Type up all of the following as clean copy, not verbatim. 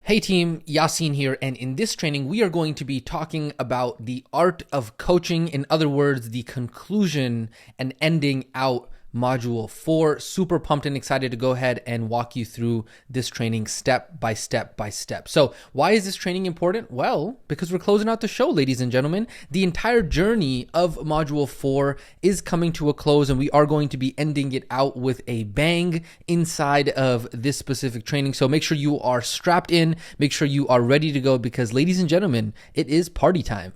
Hey team, Yasin here, and in this training we are going to be talking about the art of coaching. In other words, the conclusion and ending out module 4. Super pumped and excited to go ahead and walk you through this training step by step by step. So why is this training important? Well, because we're closing out the show, ladies and gentlemen. The entire journey of module 4 is coming to a close, and we are going to be ending it out with a bang inside of this specific training. So make sure you are strapped in, make sure you are ready to go, because ladies and gentlemen, it is party time.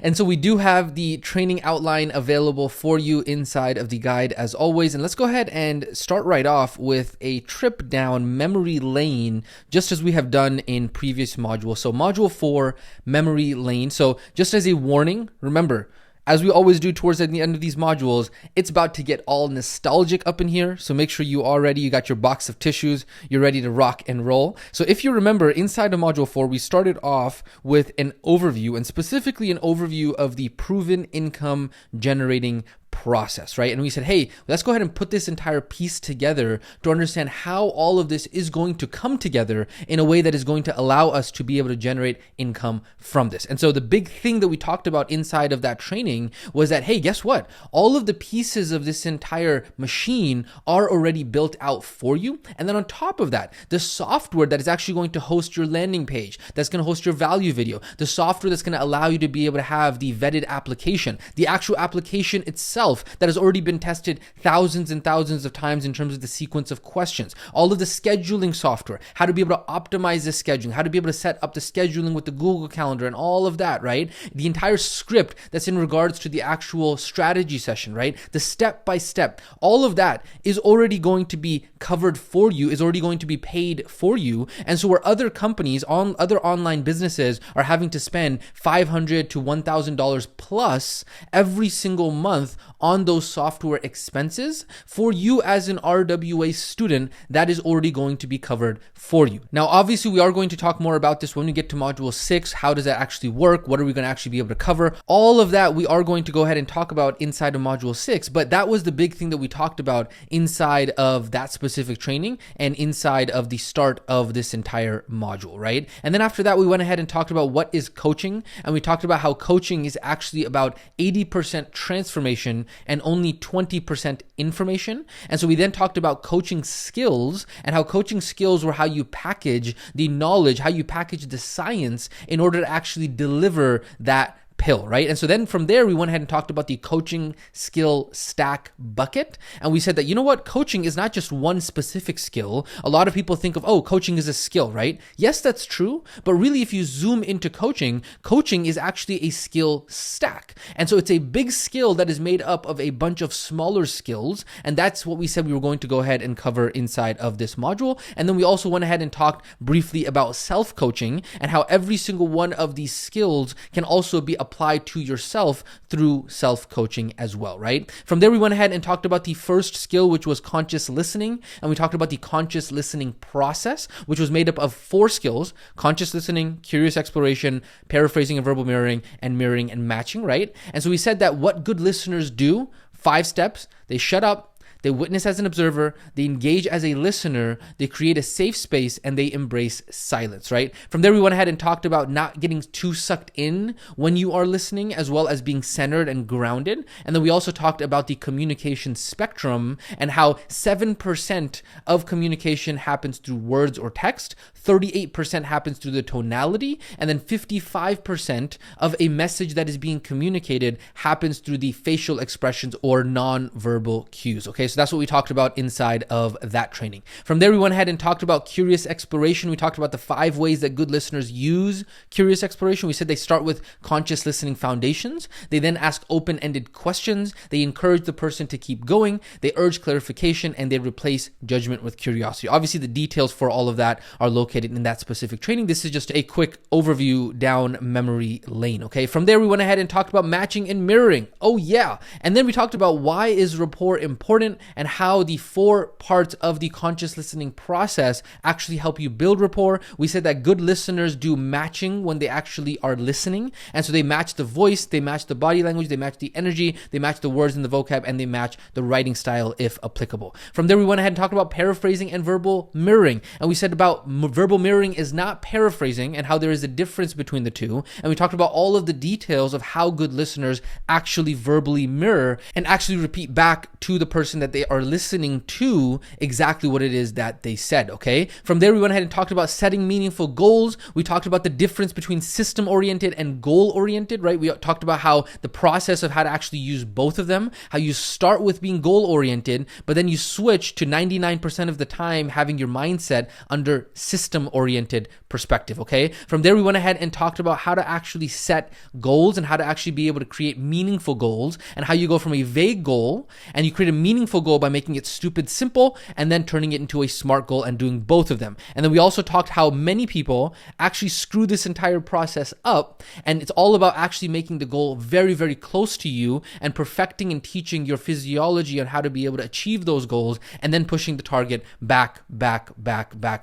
And so we do have the training outline available for you inside of the guide as always. And let's go ahead and start right off with a trip down memory lane, just as we have done in previous modules. So module 4, memory lane. So just as a warning, remember, as we always do towards the end of these modules, it's about to get all nostalgic up in here. So make sure you are ready. You got your box of tissues. You're ready to rock and roll. So if you remember, inside of module 4, we started off with an overview, and specifically an overview of the proven income generating process, right? And we said, hey, let's go ahead and put this entire piece together to understand how all of this is going to come together in a way that is going to allow us to be able to generate income from this. And so the big thing that we talked about inside of that training was that, hey, guess what? All of the pieces of this entire machine are already built out for you. And then on top of that, the software that is actually going to host your landing page, that's going to host your value video, the software that's going to allow you to be able to have the vetted application, the actual application itself that has already been tested thousands and thousands of times in terms of the sequence of questions, all of the scheduling software, how to be able to optimize the scheduling, how to be able to set up the scheduling with the Google Calendar and all of that, right? The entire script that's in regards to the actual strategy session, right? The step by step, all of that is already going to be covered for you, is already going to be paid for you. And so where other companies, other online businesses are having to spend $500 to $1,000 plus every single month on those software expenses, for you as an RWA student, that is already going to be covered for you. Now, obviously, we are going to talk more about this when we get to module 6. How does that actually work? What are we going to actually be able to cover? All of that we are going to go ahead and talk about inside of module 6, but that was the big thing that we talked about inside of that specific training and inside of the start of this entire module, right? And then after that, we went ahead and talked about what is coaching, and we talked about how coaching is actually about 80% transformation and only 20% information. And so we then talked about coaching skills, and how coaching skills were how you package the knowledge, how you package the science in order to actually deliver that pill, right? And so then from there, we went ahead and talked about the coaching skill stack bucket. And we said that, you know what? Coaching is not just one specific skill. A lot of people think of, oh, coaching is a skill, right? Yes, that's true. But really, if you zoom into coaching, coaching is actually a skill stack. And so it's a big skill that is made up of a bunch of smaller skills. And that's what we said we were going to go ahead and cover inside of this module. And then we also went ahead and talked briefly about self-coaching and how every single one of these skills can also be applied to yourself through self-coaching as well, right? From there, we went ahead and talked about the first skill, which was conscious listening. And we talked about the conscious listening process, which was made up of 4 skills: conscious listening, curious exploration, paraphrasing and verbal mirroring, and mirroring and matching, right? And so we said that what good listeners do, 5 steps: they shut up, they witness as an observer, they engage as a listener, they create a safe space, and they embrace silence, right? From there, we went ahead and talked about not getting too sucked in when you are listening, as well as being centered and grounded. And then we also talked about the communication spectrum and how 7% of communication happens through words or text, 38% happens through the tonality, and then 55% of a message that is being communicated happens through the facial expressions or non-verbal cues, okay? So that's what we talked about inside of that training. From there, we went ahead and talked about curious exploration. We talked about the 5 ways that good listeners use curious exploration. We said they start with conscious listening foundations. They then ask open-ended questions. They encourage the person to keep going. They urge clarification, and they replace judgment with curiosity. Obviously, the details for all of that are located in that specific training. This is just a quick overview down memory lane, okay? From there, we went ahead and talked about matching and mirroring. Oh, yeah. And then we talked about why is rapport important. and how the 4 parts of the conscious listening process actually help you build rapport. We said that good listeners do matching when they actually are listening. And so they match the voice, they match the body language, they match the energy, they match the words in the vocab, and they match the writing style if applicable. From there, we went ahead and talked about paraphrasing and verbal mirroring. And we said about verbal mirroring is not paraphrasing and how there is a difference between the two. And we talked about all of the details of how good listeners actually verbally mirror and actually repeat back to the person that they are listening to exactly what it is that they said, okay? From there, we went ahead and talked about setting meaningful goals. We talked about the difference between system-oriented and goal-oriented, right? We talked about how the process of how to actually use both of them, how you start with being goal-oriented, but then you switch to 99% of the time having your mindset under system-oriented perspective, okay? From there, we went ahead and talked about how to actually set goals and how to actually be able to create meaningful goals, and how you go from a vague goal and you create a meaningful goal by making it stupid simple and then turning it into a smart goal and doing both of them. And then we also talked how many people actually screw this entire process up, and it's all about actually making the goal very, very close to you and perfecting and teaching your physiology on how to be able to achieve those goals and then pushing the target back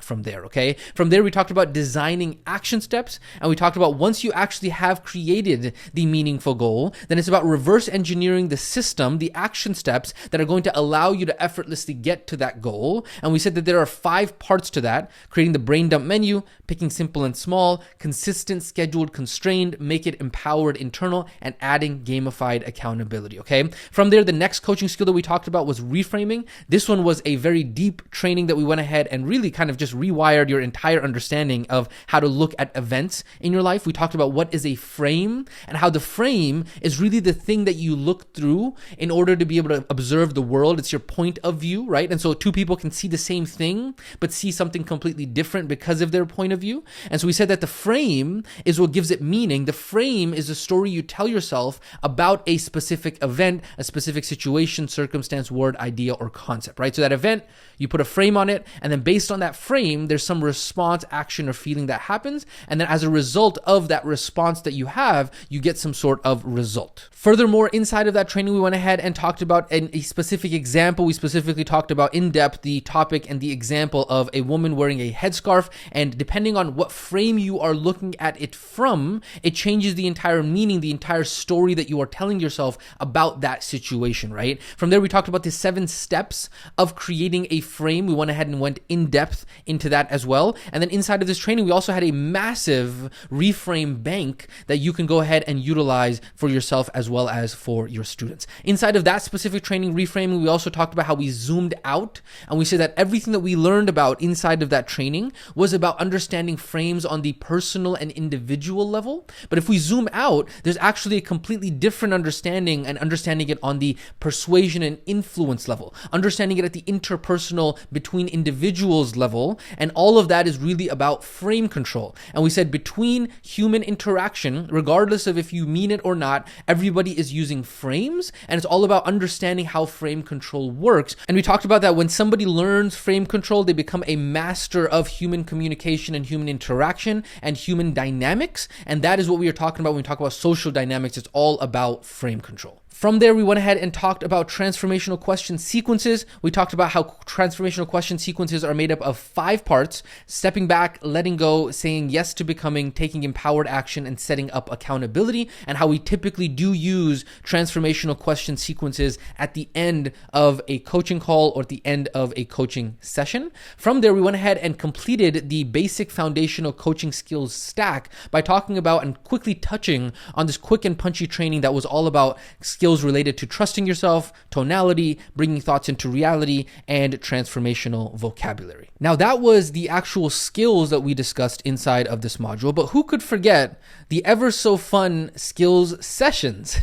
from there, okay? From there, we talked about designing action steps, and we talked about once you actually have created the meaningful goal, then it's about reverse engineering the system, the action steps that are going to allow you to effortlessly get to that goal. And we said that there are 5 parts to that: creating the brain dump menu, picking simple and small, consistent, scheduled, constrained, make it empowered, internal, and adding gamified accountability, okay? From there, the next coaching skill that we talked about was reframing. This one was a very deep training that we went ahead and really kind of just rewired your entire understanding of how to look at events in your life. We talked about what is a frame and how the frame is really the thing that you look through in order to be able to observe the world. It's your point of view, right? And so 2 people can see the same thing, but see something completely different because of their point of view. And so we said that the frame is what gives it meaning. The frame is a story you tell yourself about a specific event, a specific situation, circumstance, word, idea, or concept, right? So that event, you put a frame on it, and then based on that frame, there's some response, action, or feeling that happens. And then as a result of that response that you have, you get some sort of result. Furthermore, inside of that training, we went ahead and talked about a specific example. We specifically talked about in depth the topic and the example of a woman wearing a headscarf. And depending on what frame you are looking at it from, it changes the entire meaning, the entire story that you are telling yourself about that situation, right? From there, we talked about the 7 steps of creating a frame. We went ahead and went in depth into that as well. And then inside of this training, we also had a massive reframe bank that you can go ahead and utilize for yourself as well as for your students. Inside of that specific training, reframing, we also talked about how we zoomed out, and we said that everything that we learned about inside of that training was about understanding frames on the personal and individual level. But if we zoom out, there's actually a completely different understanding, and understanding it on the persuasion and influence level, understanding it at the interpersonal between individuals level, and all of that is really about frame control. And we said between human interaction, regardless of if you mean it or not, everybody is using frames, and it's all about understanding how frame control works. And we talked about that when somebody learns frame control, they become a master of human communication and human interaction and human dynamics. And that is what we are talking about when we talk about social dynamics. It's all about frame control. From there, we went ahead and talked about transformational question sequences. We talked about how transformational question sequences are made up of 5 parts: stepping back, letting go, saying yes to becoming, taking empowered action, and setting up accountability, and how we typically do use transformational question sequences at the end of a coaching call or at the end of a coaching session. From there, we went ahead and completed the basic foundational coaching skills stack by talking about and quickly touching on this quick and punchy training that was all about skills related to trusting yourself, tonality, bringing thoughts into reality, and transformational vocabulary. Now, that was the actual skills that we discussed inside of this module, but who could forget the ever so fun skills sessions?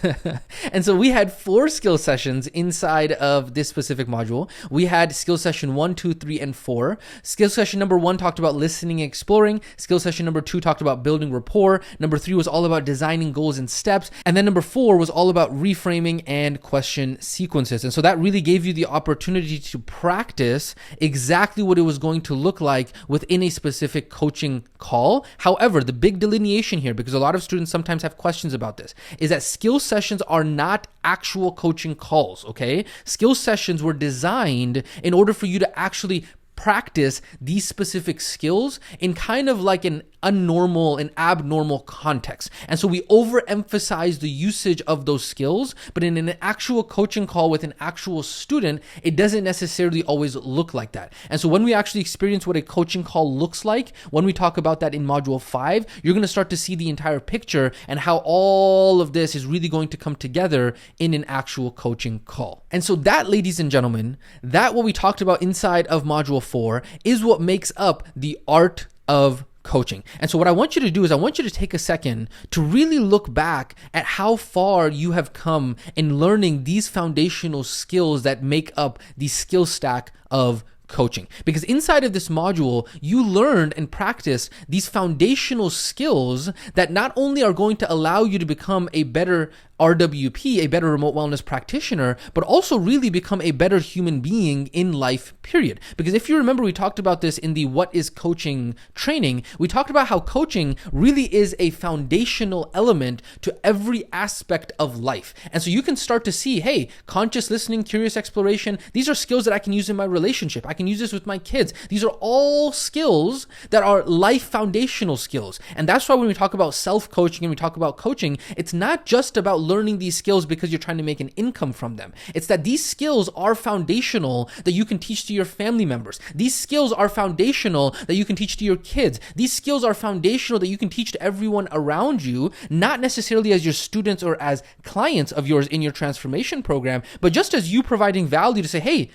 And so we had 4 skill sessions inside of this specific module. We had skill session 1, 2, 3, and 4. Skill session number 1 talked about listening and exploring. Skill session number 2 talked about building rapport. Number 3 was all about designing goals and steps. And then number 4 was all about reframing framing and question sequences. And so that really gave you the opportunity to practice exactly what it was going to look like within a specific coaching call. However, the big delineation here, because a lot of students sometimes have questions about this, is that skill sessions are not actual coaching calls, okay? Skill sessions were designed in order for you to actually practice these specific skills in kind of like an abnormal context. And so we overemphasize the usage of those skills, but in an actual coaching call with an actual student, it doesn't necessarily always look like that. And so when we actually experience what a coaching call looks like, when we talk about that in Module 5, you're going to start to see the entire picture and how all of this is really going to come together in an actual coaching call. And so that, ladies and gentlemen, that what we talked about inside of Module 4 is what makes up the art of coaching. And so what I want you to do is I want you to take a second to really look back at how far you have come in learning these foundational skills that make up the skill stack of coaching. Because inside of this module, you learned and practiced these foundational skills that not only are going to allow you to become a better RWP, a better remote wellness practitioner, but also really become a better human being in life, period. Because if you remember, we talked about this in the What is Coaching training. We talked about how coaching really is a foundational element to every aspect of life. And so you can start to see, hey, conscious listening, curious exploration, these are skills that I can use in my relationship. I can use this with my kids. These are all skills that are life foundational skills. And that's why when we talk about self-coaching and we talk about coaching, it's not just about learning these skills because you're trying to make an income from them. It's that these skills are foundational that you can teach to your family members. These skills are foundational that you can teach to your kids. These skills are foundational that you can teach to everyone around you, not necessarily as your students or as clients of yours in your transformation program, but just as you providing value to say, hey,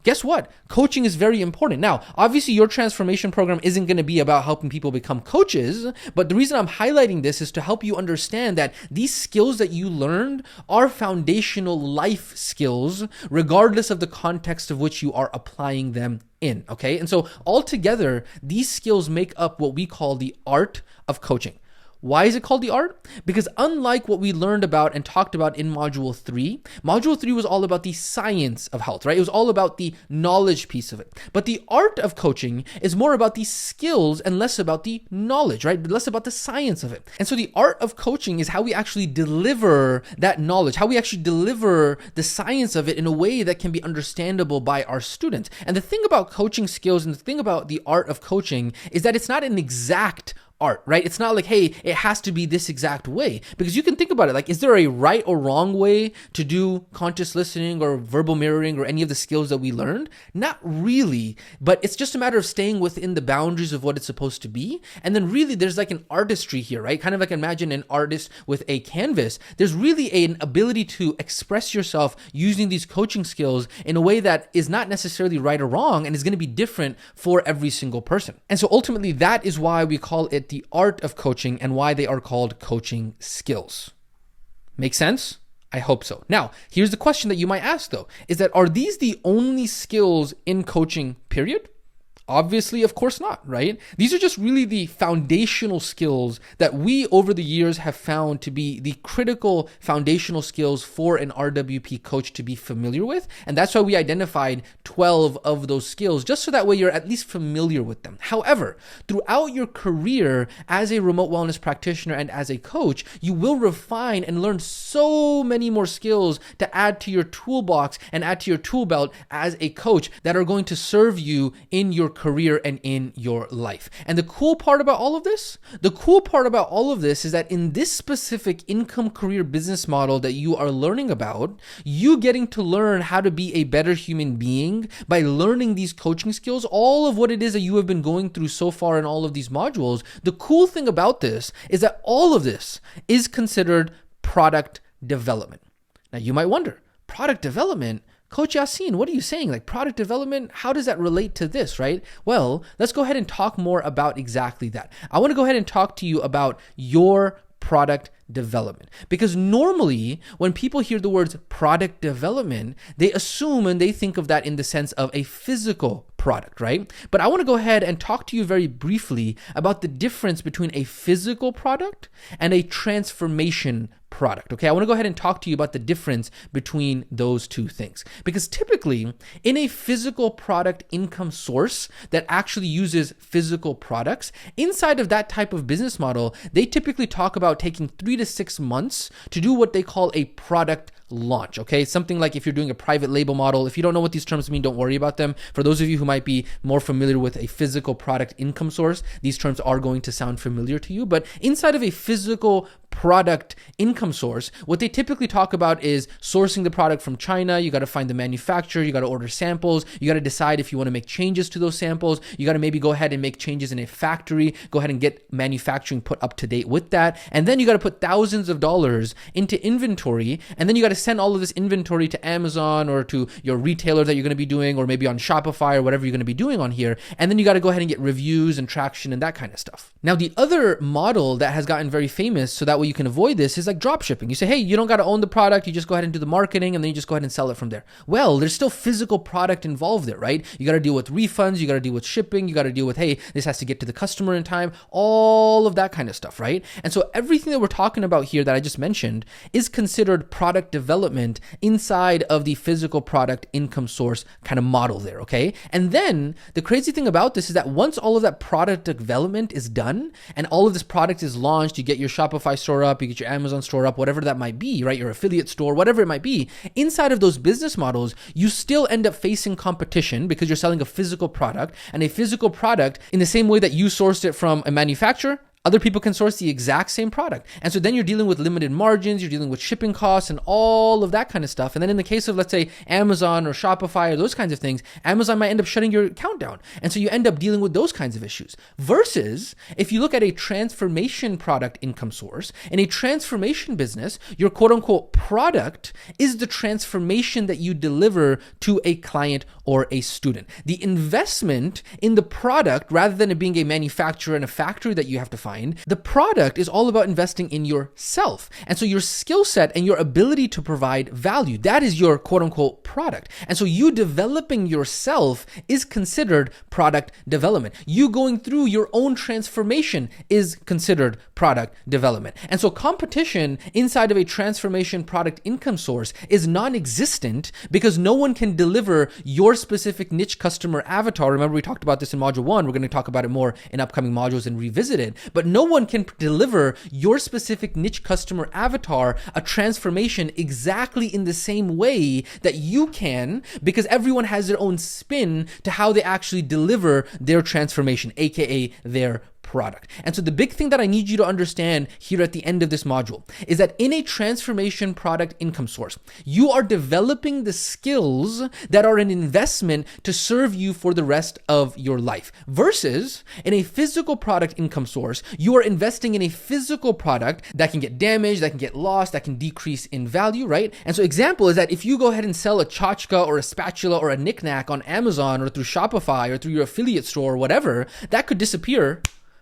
guess what? Coaching is very important. Now, obviously, your transformation program isn't going to be about helping people become coaches, but the reason I'm highlighting this is to help you understand that these skills that you learned are foundational life skills, regardless of the context of which you are applying them in, okay? And so altogether, these skills make up what we call the art of coaching. Why is it called the art? Because unlike what we learned about and talked about in Module 3 was all about the science of health, right? It was all about the knowledge piece of it. But the art of coaching is more about the skills and less about the knowledge, right? Less about the science of it. And so the art of coaching is how we actually deliver that knowledge, how we actually deliver the science of it in a way that can be understandable by our students. And the thing about coaching skills and the thing about the art of coaching is that it's not an exact art, right? It's not like, hey, it has to be this exact way. Because you can think about it, like, is there a right or wrong way to do conscious listening or verbal mirroring or any of the skills that we learned? Not really, but it's just a matter of staying within the boundaries of what it's supposed to be. And then really there's like an artistry here, right? Kind of like imagine an artist with a canvas. There's really an ability to express yourself using these coaching skills in a way that is not necessarily right or wrong and is going to be different for every single person. And so ultimately that is why we call it the art of coaching and why they are called coaching skills. Make sense? I hope so. Now, here's the question that you might ask though, is that are these the only skills in coaching, period? Obviously, of course not, right? These are just really the foundational skills that we over the years have found to be the critical foundational skills for an RWP coach to be familiar with. And that's why we identified 12 of those skills, just so that way you're at least familiar with them. However, throughout your career as a remote wellness practitioner and as a coach, you will refine and learn so many more skills to add to your toolbox and add to your tool belt as a coach that are going to serve you in your career and in your life. And the cool part about all of this is that in this specific income career business model that you are learning about, you getting to learn how to be a better human being by learning these coaching skills, all of what it is that you have been going through so far in all of these modules. The cool thing about this is that all of this is considered product development. Now you might wonder, product development? Coach Yasin, what are you saying? Like product development, how does that relate to this, right? Well, let's go ahead and talk more about exactly that. I want to go ahead and talk to you about your product development. Because normally when people hear the words product development, they assume and they think of that in the sense of a physical product, right? But I want to go ahead and talk to you very briefly about the difference between a physical product and a transformation product. Okay, I want to go ahead and talk to you about the difference between those two things. Because typically, in a physical product income source that actually uses physical products, inside of that type of business model, they typically talk about taking 3 to 6 months to do what they call a product launch. Okay, something like if you're doing a private label model. If you don't know what these terms mean, don't worry about them. For those of you who might be more familiar with a physical product income source, these terms are going to sound familiar to you. But inside of a physical product income source, what they typically talk about is sourcing the product from China. You got to find the manufacturer, you got to order samples, you got to decide if you want to make changes to those samples, you got to maybe go ahead and make changes in a factory, go ahead and get manufacturing put up to date with that, and then you got to put thousands of dollars into inventory, and then you got to send all of this inventory to Amazon or to your retailer that you're going to be doing, or maybe on Shopify or whatever you're going to be doing on here, and then you got to go ahead and get reviews and traction and that kind of stuff. Now, the other model that has gotten very famous, so that way you can avoid this, is like drop shipping. You say, hey, you don't got to own the product, you just go ahead and do the marketing, and then you just go ahead and sell it from there. Well, there's still physical product involved there, right? You got to deal with refunds, you got to deal with shipping, you got to deal with, hey, this has to get to the customer in time, all of that kind of stuff, right? And so everything that we're talking about here that I just mentioned is considered product development inside of the physical product income source kind of model there, okay? And then the crazy thing about this is that once all of that product development is done and all of this product is launched, you get your Shopify store up, you get your Amazon store up, whatever that might be, right? Your affiliate store, whatever it might be. Inside of those business models, you still end up facing competition because you're selling a physical product, and a physical product, in the same way that you sourced it from a manufacturer, other people can source the exact same product. And so then you're dealing with limited margins, you're dealing with shipping costs and all of that kind of stuff. And then in the case of, let's say, Amazon or Shopify or those kinds of things, Amazon might end up shutting your account down. And so you end up dealing with those kinds of issues. Versus if you look at a transformation product income source, in a transformation business, your quote unquote product is the transformation that you deliver to a client or a student. The investment in the product, rather than it being a manufacturer and a factory that you have to find, the product is all about investing in yourself. And so your skill set and your ability to provide value, that is your quote unquote product. And so you developing yourself is considered product development. You going through your own transformation is considered product development. And so competition inside of a transformation product income source is non-existent because no one can deliver your specific niche customer avatar. Remember, we talked about this in module 1. We're going to talk about it more in upcoming modules and revisit it. But no one can deliver your specific niche customer avatar a transformation exactly in the same way that you can, because everyone has their own spin to how they actually deliver their transformation, aka their product. And so the big thing that I need you to understand here at the end of this module is that in a transformation product income source, you are developing the skills that are an investment to serve you for the rest of your life. Versus in a physical product income source, you are investing in a physical product that can get damaged, that can get lost, that can decrease in value, right? And so example is that if you go ahead and sell a tchotchke or a spatula or a knickknack on Amazon or through Shopify or through your affiliate store or whatever, that could disappear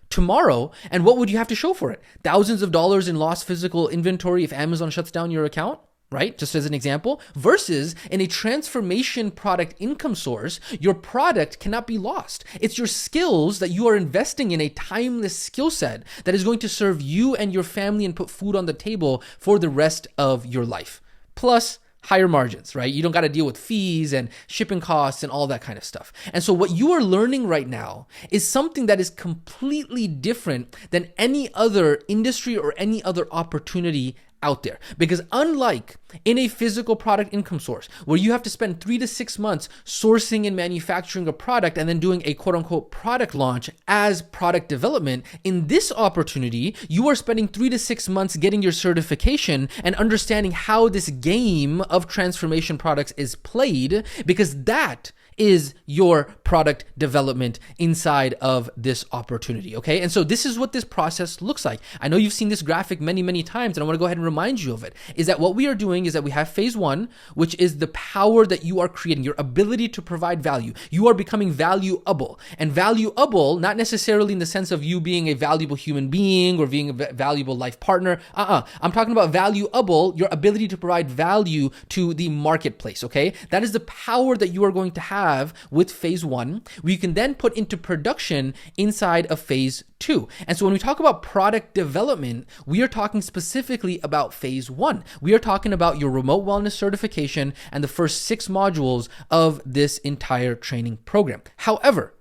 tomorrow. And what would you have to show for it? Thousands of dollars in lost physical inventory if Amazon shuts down your account, right? Just as an example. Versus in a transformation product income source, your product cannot be lost. It's your skills that you are investing in, a timeless skill set that is going to serve you and your family and put food on the table for the rest of your life. Plus higher margins, right? You don't got to deal with fees and shipping costs and all that kind of stuff. And so what you are learning right now is something that is completely different than any other industry or any other opportunity out there. Because unlike in a physical product income source where you have to spend 3 to 6 months sourcing and manufacturing a product and then doing a quote unquote product launch as product development, in this opportunity, you are spending 3 to 6 months getting your certification and understanding how this game of transformation products is played, because that is your product development inside of this opportunity, okay? And so this is what this process looks like. I know you've seen this graphic many, many times, and I want to go ahead and remind you of it, is that what we are doing is that we have phase one, which is the power that you are creating, your ability to provide value. You are becoming valuable, and valuable, not necessarily in the sense of you being a valuable human being or being a valuable life partner. I'm talking about valuable, your ability to provide value to the marketplace, okay? That is the power that you are going to have with phase one. We can then put into production inside of phase two. And so when we talk about product development, we are talking specifically about phase one. We are talking about your remote wellness certification and the first 6 modules of this entire training program. However,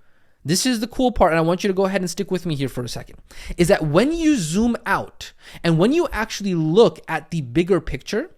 this is the cool part, and I want you to go ahead and stick with me here for a second, is that when you zoom out and when you actually look at the bigger picture,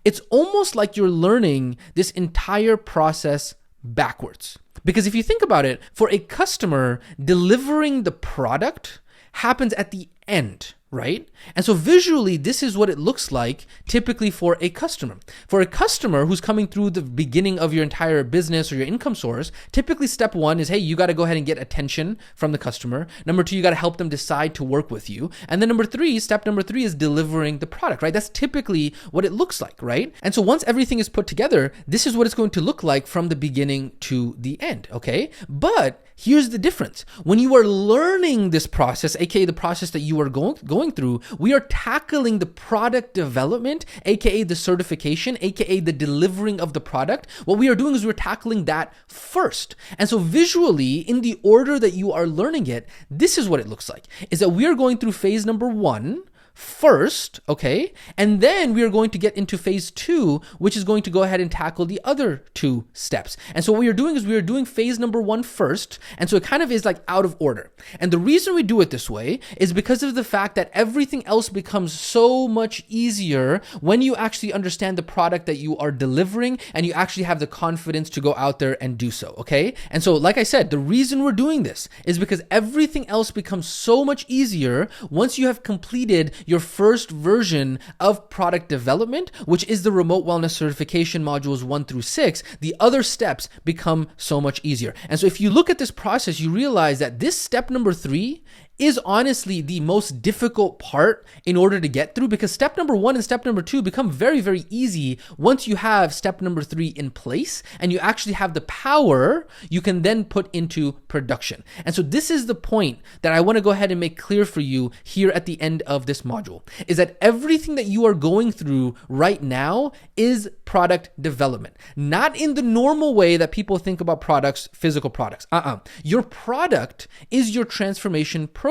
it's almost like you're learning this entire process backwards. Because if you think about it, for a customer, delivering the product happens at the end, right? And so visually, this is what it looks like typically for a customer. For a customer who's coming through the beginning of your entire business or your income source, typically step one is, hey, you got to go ahead and get attention from the customer. Number 2, you got to help them decide to work with you. And then step number three is delivering the product, right? That's typically what it looks like, right? And so once everything is put together, this is what it's going to look like from the beginning to the end, okay? But here's the difference. When you are learning this process, aka the process that you are going through, we are tackling the product development, aka the certification, aka the delivering of the product. What we are doing is we're tackling that first. And so visually, in the order that you are learning it, this is what it looks like, is that we are going through phase number 1 first, okay? And then we are going to get into phase 2, which is going to go ahead and tackle the other 2 steps. And so what we are doing is we are doing phase number 1 first. And so it kind of is like out of order. And the reason we do it this way is because of the fact that everything else becomes so much easier when you actually understand the product that you are delivering and you actually have the confidence to go out there and do so, okay? And so, like I said, the reason we're doing this is because everything else becomes so much easier once you have completed your first version of product development, which is the remote wellness certification modules 1 through 6. The other steps become so much easier. And so if you look at this process, you realize that this step number 3 is honestly the most difficult part in order to get through, because step number 1 and step number 2 become very, very easy once you have step number 3 in place and you actually have the power you can then put into production. And so this is the point that I want to go ahead and make clear for you here at the end of this module, is that everything that you are going through right now is product development. Not in the normal way that people think about products, physical products. Your product is your transformation program.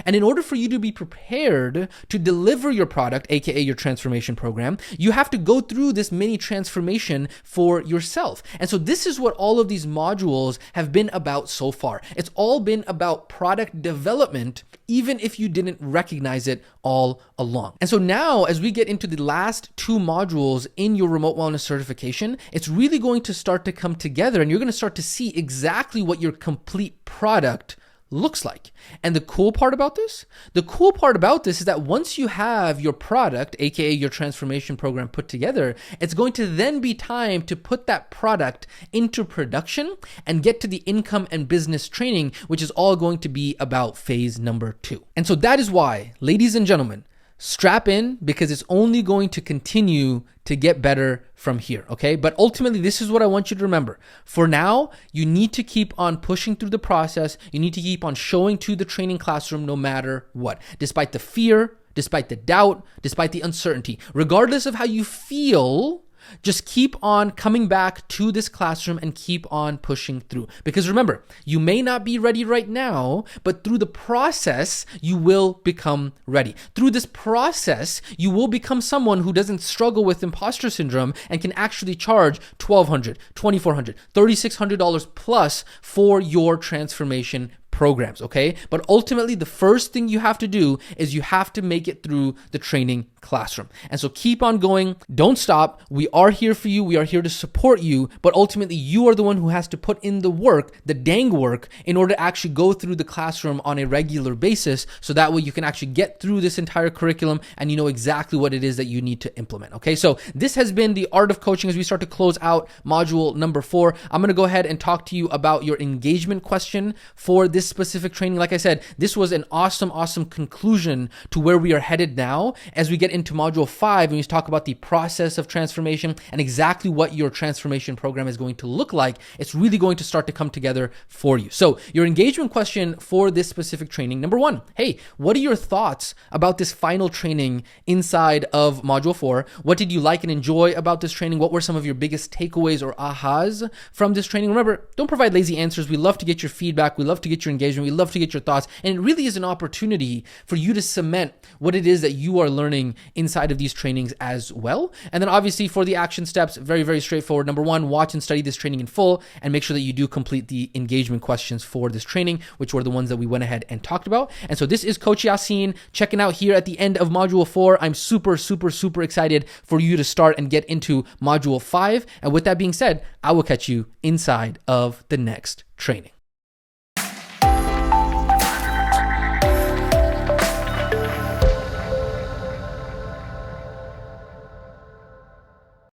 And in order for you to be prepared to deliver your product, aka your transformation program, you have to go through this mini transformation for yourself. And so this is what all of these modules have been about so far. It's all been about product development, even if you didn't recognize it all along. And so now, as we get into the last 2 modules in your remote wellness certification, it's really going to start to come together and you're going to start to see exactly what your complete product looks like. And the cool part about this is that once you have your product, aka your transformation program, put together, it's going to then be time to put that product into production and get to the income and business training, which is all going to be about phase number 2. And so that is why, ladies and gentlemen, strap in, because it's only going to continue to get better from here, okay? But ultimately, this is what I want you to remember. For now, you need to keep on pushing through the process. You need to keep on showing to the training classroom no matter what. Despite the fear, despite the doubt, despite the uncertainty, regardless of how you feel, just keep on coming back to this classroom and keep on pushing through. Because remember, you may not be ready right now, but through the process, you will become ready. Through this process, you will become someone who doesn't struggle with imposter syndrome and can actually charge $1,200, $2,400, $3,600 plus for your transformation programs, okay? But ultimately, the first thing you have to do is you have to make it through the training classroom. And so keep on going. Don't stop. We are here for you. We are here to support you. But ultimately, you are the one who has to put in the work, the dang work, in order to actually go through the classroom on a regular basis. So that way you can actually get through this entire curriculum and you know exactly what it is that you need to implement, okay? So this has been the Art of Coaching as we start to close out module number 4. I'm going to go ahead and talk to you about your engagement question for this specific training. Like I said, this was an awesome conclusion to where we are headed now as we get into module 5 and we talk about the process of transformation and exactly what your transformation program is going to look like. It's really going to start to come together for you. So your engagement question for this specific training, number 1, hey, what are your thoughts about this final training inside of module 4? What did you like and enjoy about this training? What were some of your biggest takeaways or ahas from this training? Remember, don't provide lazy answers. We love to get your feedback. We love to get your engagement. We love to get your thoughts. And it really is an opportunity for you to cement what it is that you are learning inside of these trainings as well. And then obviously for the action steps, very straightforward. Number 1, watch and study this training in full and make sure that you do complete the engagement questions for this training, which were the ones that we went ahead and talked about. And so this is Coach Yasin checking out here at the end of module 4. I'm super excited for you to start and get into module 5. And with that being said, I will catch you inside of the next training.